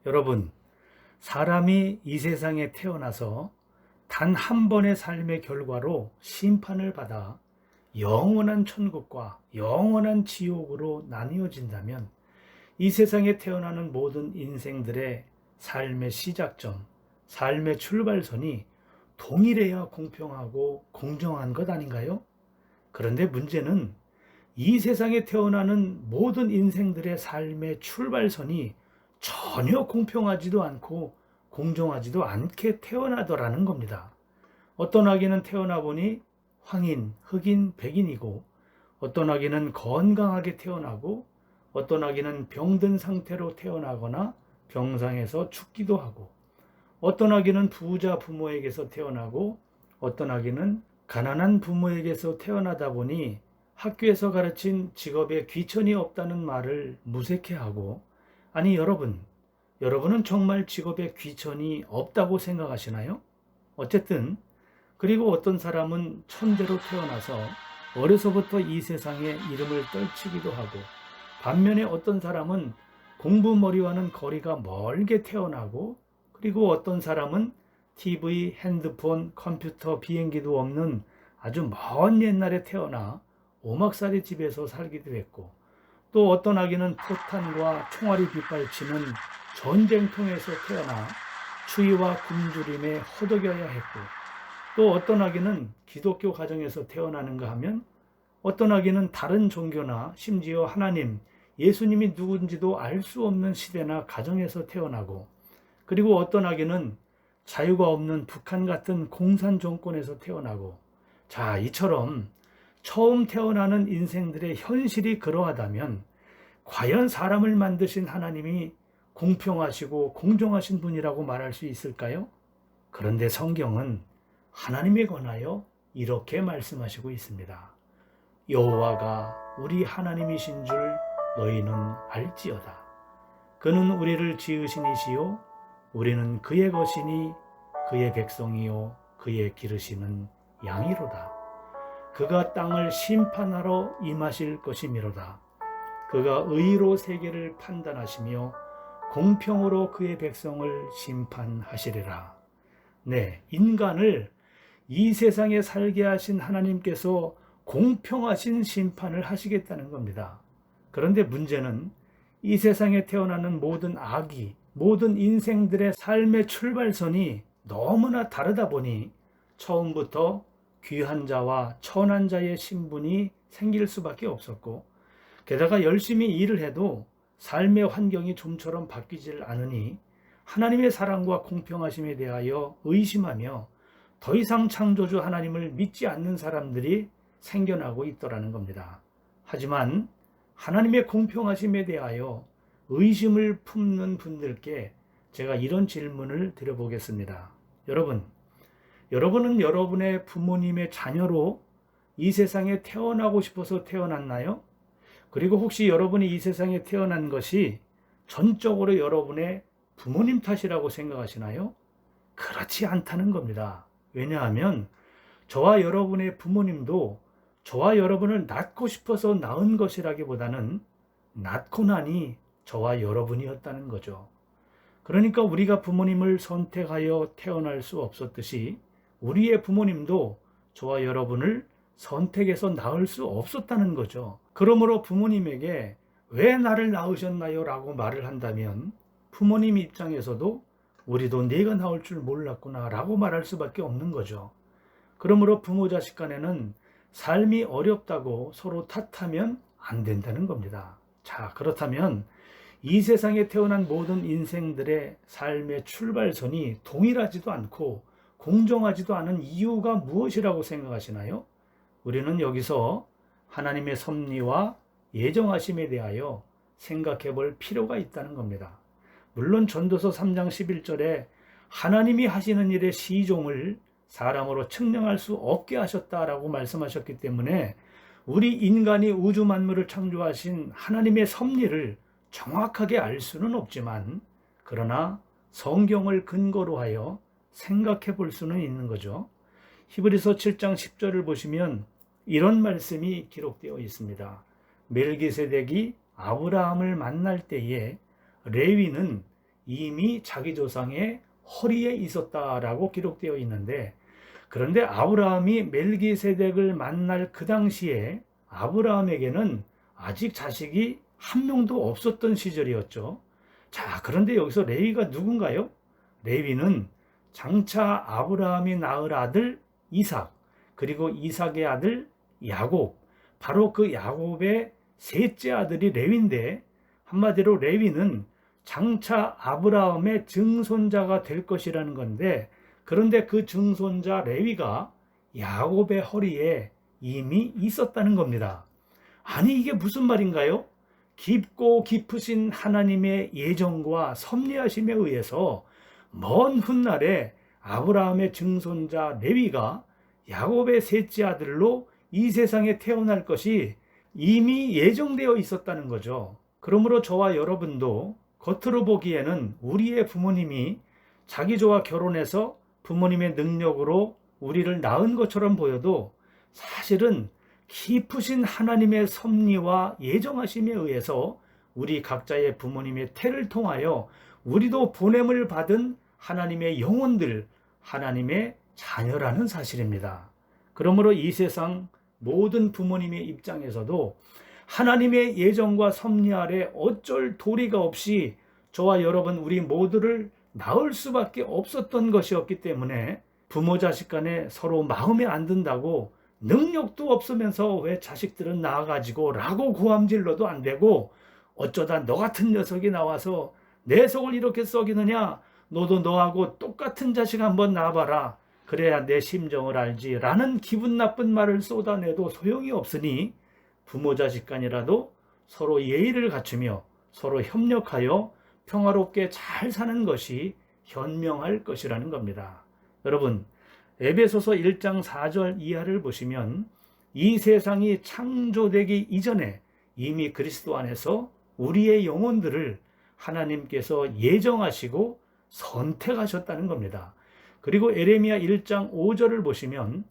여러분, 사람이 이 세상에 태어나서 단 한 번의 삶의 결과로 심판을 받아 영원한 천국과 영원한 지옥으로 나뉘어진다면 이 세상에 태어나는 모든 인생들의 삶의 시작점, 삶의 출발선이 동일해야 공평하고 공정한 것 아닌가요? 그런데 문제는 이 세상에 태어나는 모든 인생들의 삶의 출발선이 전혀 공평하지도 않고 공정하지도 않게 태어나더라는 겁니다. 어떤 아기는 태어나 보니 황인, 흑인, 백인이고, 어떤 아기는 건강하게 태어나고, 어떤 아기는 병든 상태로 태어나거나 병상에서 죽기도 하고, 어떤 아기는 부자 부모에게서 태어나고, 어떤 아기는 가난한 부모에게서 태어나다 보니 학교에서 가르친 직업에 귀천이 없다는 말을 무색해하고, 아니 여러분은 정말 직업에 귀천이 없다고 생각하시나요? 어쨌든 그리고 어떤 사람은 천재로 태어나서 어려서부터 이 세상에 이름을 떨치기도 하고, 반면에 어떤 사람은 공부머리와는 거리가 멀게 태어나고, 그리고 어떤 사람은 TV, 핸드폰, 컴퓨터, 비행기도 없는 아주 먼 옛날에 태어나 오막살이 집에서 살기도 했고, 또 어떤 아기는 포탄과 총알이 빗발치는 전쟁통에서 태어나 추위와 굶주림에 허덕여야 했고, 또 어떤 아기는 기독교 가정에서 태어나는가 하면 어떤 아기는 다른 종교나 심지어 하나님, 예수님이 누군지도 알 수 없는 시대나 가정에서 태어나고, 그리고 어떤 아기는 자유가 없는 북한 같은 공산 정권에서 태어나고, 자, 이처럼 처음 태어나는 인생들의 현실이 그러하다면 과연 사람을 만드신 하나님이 공평하시고 공정하신 분이라고 말할 수 있을까요? 그런데 성경은 하나님에 관하여 이렇게 말씀하시고 있습니다. 여호와가 우리 하나님이신 줄 너희는 알지어다. 그는 우리를 지으신 이시요 우리는 그의 것이니 그의 백성이요 그의 기르시는 양이로다. 그가 땅을 심판하러 임하실 것이미로다. 그가 의로 세계를 판단하시며 공평으로 그의 백성을 심판하시리라. 네, 인간을 이 세상에 살게 하신 하나님께서 공평하신 심판을 하시겠다는 겁니다. 그런데 문제는 이 세상에 태어나는 모든 아기, 모든 인생들의 삶의 출발선이 너무나 다르다 보니 처음부터 귀한 자와 천한 자의 신분이 생길 수밖에 없었고, 게다가 열심히 일을 해도 삶의 환경이 좀처럼 바뀌질 않으니 하나님의 사랑과 공평하심에 대하여 의심하며 더 이상 창조주 하나님을 믿지 않는 사람들이 생겨나고 있더라는 겁니다. 하지만 하나님의 공평하심에 대하여 의심을 품는 분들께 제가 이런 질문을 드려보겠습니다. 여러분은 여러분의 부모님의 자녀로 이 세상에 태어나고 싶어서 태어났나요? 그리고 혹시 여러분이 이 세상에 태어난 것이 전적으로 여러분의 부모님 탓이라고 생각하시나요? 그렇지 않다는 겁니다. 왜냐하면 저와 여러분의 부모님도 저와 여러분을 낳고 싶어서 낳은 것이라기보다는 낳고 나니 저와 여러분이었다는 거죠. 그러니까 우리가 부모님을 선택하여 태어날 수 없었듯이 우리의 부모님도 저와 여러분을 선택해서 낳을 수 없었다는 거죠. 그러므로 부모님에게 왜 나를 낳으셨나요? 라고 말을 한다면 부모님 입장에서도 우리도 네가 나올 줄 몰랐구나 라고 말할 수밖에 없는 거죠. 그러므로 부모 자식 간에는 삶이 어렵다고 서로 탓하면 안 된다는 겁니다. 자, 그렇다면 이 세상에 태어난 모든 인생들의 삶의 출발선이 동일하지도 않고 공정하지도 않은 이유가 무엇이라고 생각하시나요? 우리는 여기서 하나님의 섭리와 예정하심에 대하여 생각해 볼 필요가 있다는 겁니다. 물론 전도서 3장 11절에 하나님이 하시는 일의 시종을 사람으로 측량할 수 없게 하셨다라고 말씀하셨기 때문에 우리 인간이 우주 만물을 창조하신 하나님의 섭리를 정확하게 알 수는 없지만, 그러나 성경을 근거로 하여 생각해 볼 수는 있는 거죠. 히브리서 7장 10절을 보시면 이런 말씀이 기록되어 있습니다. 멜기세덱이 아브라함을 만날 때에 레위는 이미 자기 조상의 허리에 있었다라고 기록되어 있는데, 그런데 아브라함이 멜기세덱을 만날 그 당시에 아브라함에게는 아직 자식이 한 명도 없었던 시절이었죠. 자, 그런데 여기서 레위가 누군가요? 레위는 장차 아브라함이 낳을 아들 이삭, 그리고 이삭의 아들 야곱, 바로 그 야곱의 셋째 아들이 레위인데, 한마디로 레위는 장차 아브라함의 증손자가 될 것이라는 건데, 그런데 그 증손자 레위가 야곱의 허리에 이미 있었다는 겁니다. 아니, 이게 무슨 말인가요? 깊고 깊으신 하나님의 예정과 섭리하심에 의해서 먼 훗날에 아브라함의 증손자 레위가 야곱의 셋째 아들로 이 세상에 태어날 것이 이미 예정되어 있었다는 거죠. 그러므로 저와 여러분도 겉으로 보기에는 우리의 부모님이 자기저와 결혼해서 부모님의 능력으로 우리를 낳은 것처럼 보여도 사실은 깊으신 하나님의 섭리와 예정하심에 의해서 우리 각자의 부모님의 태를 통하여 우리도 보냄을 받은 하나님의 영혼들, 하나님의 자녀라는 사실입니다. 그러므로 이 세상 모든 부모님의 입장에서도 하나님의 예정과 섭리 아래 어쩔 도리가 없이 저와 여러분 우리 모두를 낳을 수밖에 없었던 것이었기 때문에 부모 자식 간에 서로 마음에 안 든다고 능력도 없으면서 왜 자식들은 낳아가지고 라고 고함질러도 안 되고, 어쩌다 너 같은 녀석이 나와서 내 속을 이렇게 썩이느냐, 너도 너하고 똑같은 자식 한번 낳아봐라, 그래야 내 심정을 알지 라는 기분 나쁜 말을 쏟아내도 소용이 없으니 부모 자식 간이라도 서로 예의를 갖추며 서로 협력하여 평화롭게 잘 사는 것이 현명할 것이라는 겁니다. 여러분, 에베소서 1장 4절 이하를 보시면 이 세상이 창조되기 이전에 이미 그리스도 안에서 우리의 영혼들을 하나님께서 예정하시고 선택하셨다는 겁니다. 그리고 에레미야 1장 5절을 보시면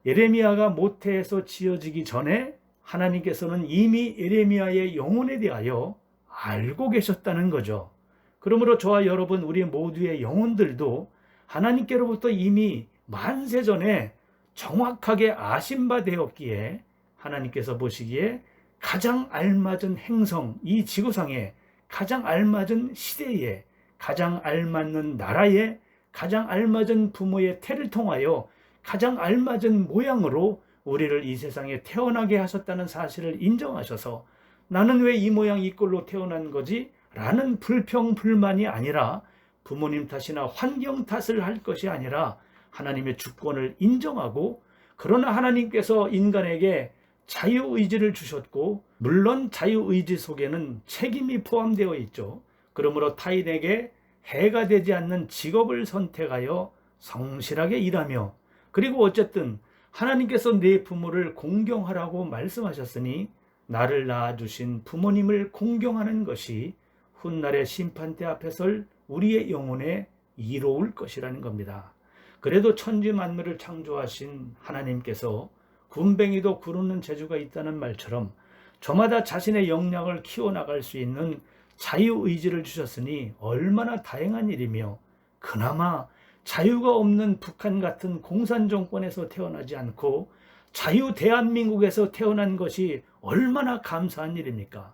에레미야가 모태에서 지어지기 전에 하나님께서는 이미 에레미야의 영혼에 대하여 알고 계셨다는 거죠. 그러므로 저와 여러분 우리 모두의 영혼들도 하나님께로부터 이미 만세전에 정확하게 아신 바 되었기에 하나님께서 보시기에 가장 알맞은 행성, 이 지구상에 가장 알맞은 시대에 가장 알맞는 나라에 가장 알맞은 부모의 태를 통하여 가장 알맞은 모양으로 우리를 이 세상에 태어나게 하셨다는 사실을 인정하셔서 나는 왜 이 모양 이 꼴로 태어난 거지? 라는 불평 불만이 아니라 부모님 탓이나 환경 탓을 할 것이 아니라 하나님의 주권을 인정하고, 그러나 하나님께서 인간에게 자유의지를 주셨고 물론 자유의지 속에는 책임이 포함되어 있죠. 그러므로 타인에게 해가 되지 않는 직업을 선택하여 성실하게 일하며, 그리고 어쨌든 하나님께서 내 부모를 공경하라고 말씀하셨으니 나를 낳아주신 부모님을 공경하는 것이 훗날의 심판대 앞에 설 우리의 영혼에 이로울 것이라는 겁니다. 그래도 천지 만물을 창조하신 하나님께서 군뱅이도 구르는 재주가 있다는 말처럼 저마다 자신의 역량을 키워나갈 수 있는 자유의지를 주셨으니 얼마나 다행한 일이며, 그나마 자유가 없는 북한 같은 공산정권에서 태어나지 않고 자유 대한민국에서 태어난 것이 얼마나 감사한 일입니까?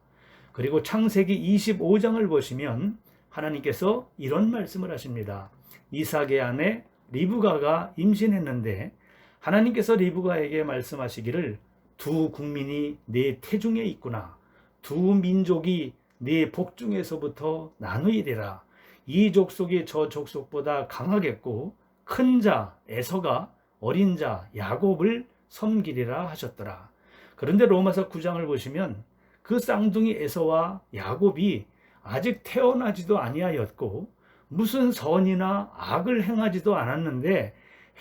그리고 창세기 25장을 보시면 하나님께서 이런 말씀을 하십니다. 이삭의 아내 리브가가 임신했는데 하나님께서 리브가에게 말씀하시기를 두 국민이 네 태중에 있구나. 두 민족이 네 복중에서부터 나누이리라. 이 족속이 저 족속보다 강하겠고 큰 자 에서가 어린 자 야곱을 섬기리라 하셨더라. 그런데 로마서 9장을 보시면 그 쌍둥이 에서와 야곱이 아직 태어나지도 아니하였고 무슨 선이나 악을 행하지도 않았는데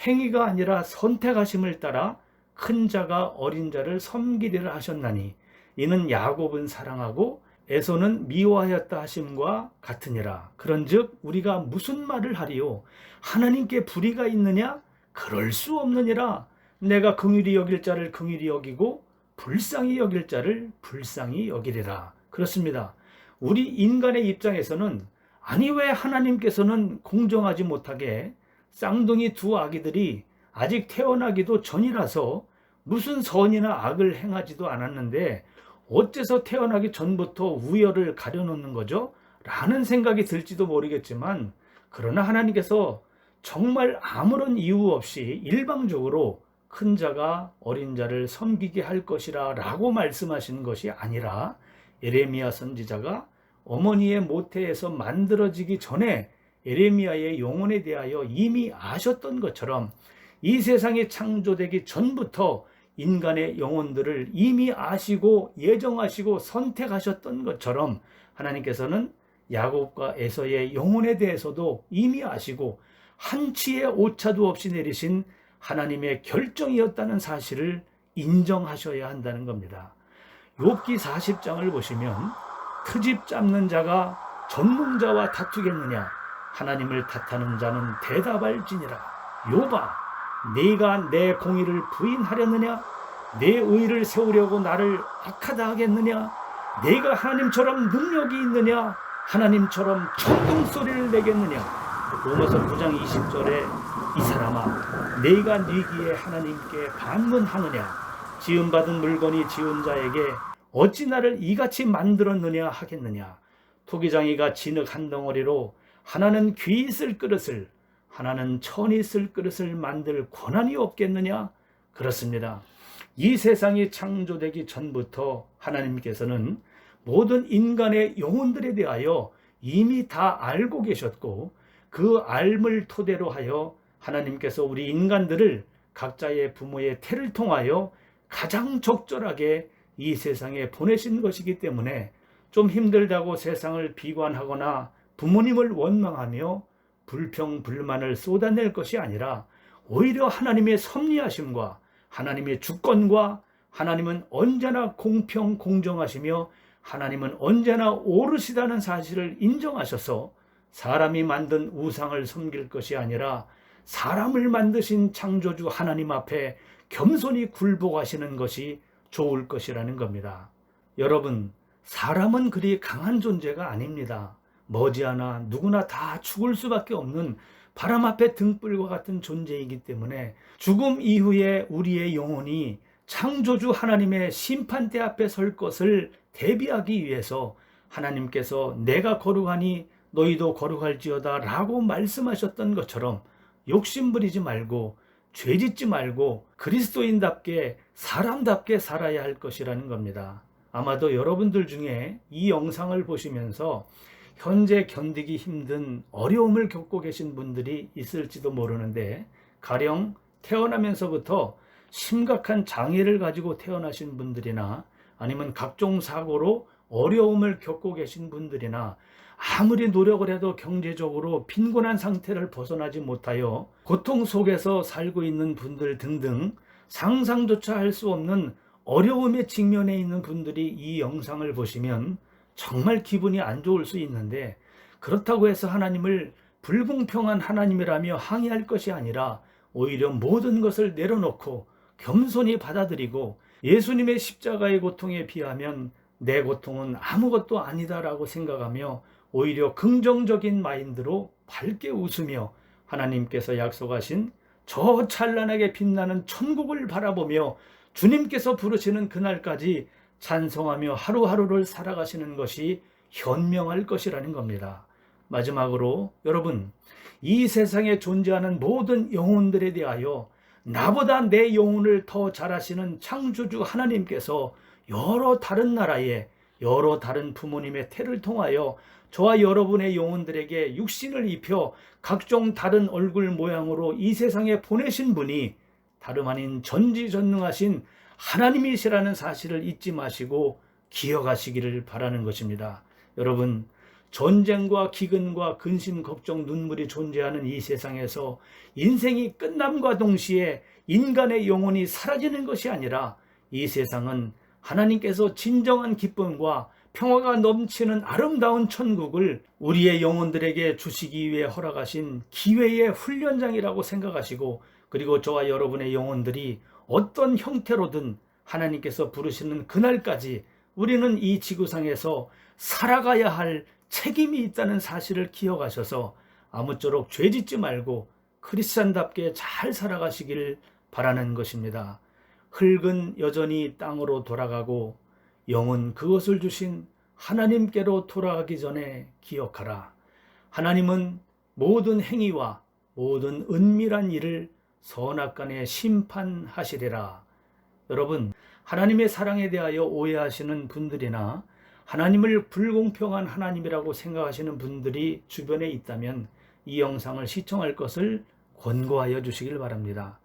행위가 아니라 선택하심을 따라 큰 자가 어린 자를 섬기리라 하셨나니 이는 야곱은 사랑하고 에서는 미워하였다 하심과 같으니라. 그런즉 우리가 무슨 말을 하리요? 하나님께 불의가 있느냐? 그럴 수 없느니라. 내가 긍휼히 여길 자를 긍휼히 여기고 불쌍히 여길 자를 불쌍히 여기리라. 그렇습니다. 우리 인간의 입장에서는 아니 왜 하나님께서는 공정하지 못하게 쌍둥이 두 아기들이 아직 태어나기도 전이라서 무슨 선이나 악을 행하지도 않았는데 어째서 태어나기 전부터 우열을 가려놓는 거죠? 라는 생각이 들지도 모르겠지만, 그러나 하나님께서 정말 아무런 이유 없이 일방적으로 큰 자가 어린 자를 섬기게 할 것이라 라고 말씀하시는 것이 아니라, 예레미야 선지자가 어머니의 모태에서 만들어지기 전에 예레미야의 영혼에 대하여 이미 아셨던 것처럼 이 세상이 창조되기 전부터 인간의 영혼들을 이미 아시고 예정하시고 선택하셨던 것처럼 하나님께서는 야곱과 에서의 영혼에 대해서도 이미 아시고 한치의 오차도 없이 내리신 하나님의 결정이었다는 사실을 인정하셔야 한다는 겁니다. 욥기 40장을 보시면 트집 잡는 자가 전능자와 다투겠느냐, 하나님을 탓하는 자는 대답할지니라. 욥아, 네가 내 공의를 부인하려느냐? 내 의를 세우려고 나를 악하다 하겠느냐? 네가 하나님처럼 능력이 있느냐? 하나님처럼 천둥 소리를 내겠느냐? 로마서 9장 20절에 이 사람아, 네가 네기에 하나님께 반문하느냐? 지음받은 물건이 지은 자에게 어찌 나를 이같이 만들었느냐 하겠느냐? 토기장이가 진흙 한 덩어리로 하나는 귀 있을 그릇을, 하나는 천이 있을 그릇을 만들 권한이 없겠느냐? 그렇습니다. 이 세상이 창조되기 전부터 하나님께서는 모든 인간의 영혼들에 대하여 이미 다 알고 계셨고, 그 알을 토대로 하여 하나님께서 우리 인간들을 각자의 부모의 태를 통하여 가장 적절하게 이 세상에 보내신 것이기 때문에 좀 힘들다고 세상을 비관하거나 부모님을 원망하며 불평, 불만을 쏟아낼 것이 아니라 오히려 하나님의 섭리하심과 하나님의 주권과 하나님은 언제나 공평, 공정하시며 하나님은 언제나 옳으시다는 사실을 인정하셔서 사람이 만든 우상을 섬길 것이 아니라 사람을 만드신 창조주 하나님 앞에 겸손히 굴복하시는 것이 좋을 것이라는 겁니다. 여러분, 사람은 그리 강한 존재가 아닙니다. 머지않아 누구나 다 죽을 수밖에 없는 바람 앞에 등불과 같은 존재이기 때문에 죽음 이후에 우리의 영혼이 창조주 하나님의 심판대 앞에 설 것을 대비하기 위해서 하나님께서 내가 거룩하니 너희도 거룩할지어다 라고 말씀하셨던 것처럼 욕심부리지 말고 죄짓지 말고 그리스도인답게 사람답게 살아야 할 것이라는 겁니다. 아마도 여러분들 중에 이 영상을 보시면서 현재 견디기 힘든 어려움을 겪고 계신 분들이 있을지도 모르는데, 가령 태어나면서부터 심각한 장애를 가지고 태어나신 분들이나 아니면 각종 사고로 어려움을 겪고 계신 분들이나 아무리 노력을 해도 경제적으로 빈곤한 상태를 벗어나지 못하여 고통 속에서 살고 있는 분들 등등 상상조차 할 수 없는 어려움에 직면해 있는 분들이 이 영상을 보시면 정말 기분이 안 좋을 수 있는데, 그렇다고 해서 하나님을 불공평한 하나님이라며 항의할 것이 아니라 오히려 모든 것을 내려놓고 겸손히 받아들이고 예수님의 십자가의 고통에 비하면 내 고통은 아무것도 아니다라고 생각하며 오히려 긍정적인 마인드로 밝게 웃으며 하나님께서 약속하신 저 찬란하게 빛나는 천국을 바라보며 주님께서 부르시는 그날까지 찬송하며 하루하루를 살아가시는 것이 현명할 것이라는 겁니다. 마지막으로 여러분, 이 세상에 존재하는 모든 영혼들에 대하여 나보다 내 영혼을 더 잘 아시는 창조주 하나님께서 여러 다른 나라에 여러 다른 부모님의 태를 통하여 저와 여러분의 영혼들에게 육신을 입혀 각종 다른 얼굴 모양으로 이 세상에 보내신 분이 다름 아닌 전지전능하신 하나님이시라는 사실을 잊지 마시고 기억하시기를 바라는 것입니다. 여러분, 전쟁과 기근과 근심, 걱정, 눈물이 존재하는 이 세상에서 인생이 끝남과 동시에 인간의 영혼이 사라지는 것이 아니라 이 세상은 하나님께서 진정한 기쁨과 평화가 넘치는 아름다운 천국을 우리의 영혼들에게 주시기 위해 허락하신 기회의 훈련장이라고 생각하시고, 그리고 저와 여러분의 영혼들이 어떤 형태로든 하나님께서 부르시는 그날까지 우리는 이 지구상에서 살아가야 할 책임이 있다는 사실을 기억하셔서 아무쪼록 죄짓지 말고 크리스찬답게 잘 살아가시길 바라는 것입니다. 흙은 여전히 땅으로 돌아가고 영은 그것을 주신 하나님께로 돌아가기 전에 기억하라. 하나님은 모든 행위와 모든 은밀한 일을 선악간에 심판하시리라. 여러분, 하나님의 사랑에 대하여 오해하시는 분들이나 하나님을 불공평한 하나님이라고 생각하시는 분들이 주변에 있다면 이 영상을 시청할 것을 권고하여 주시길 바랍니다.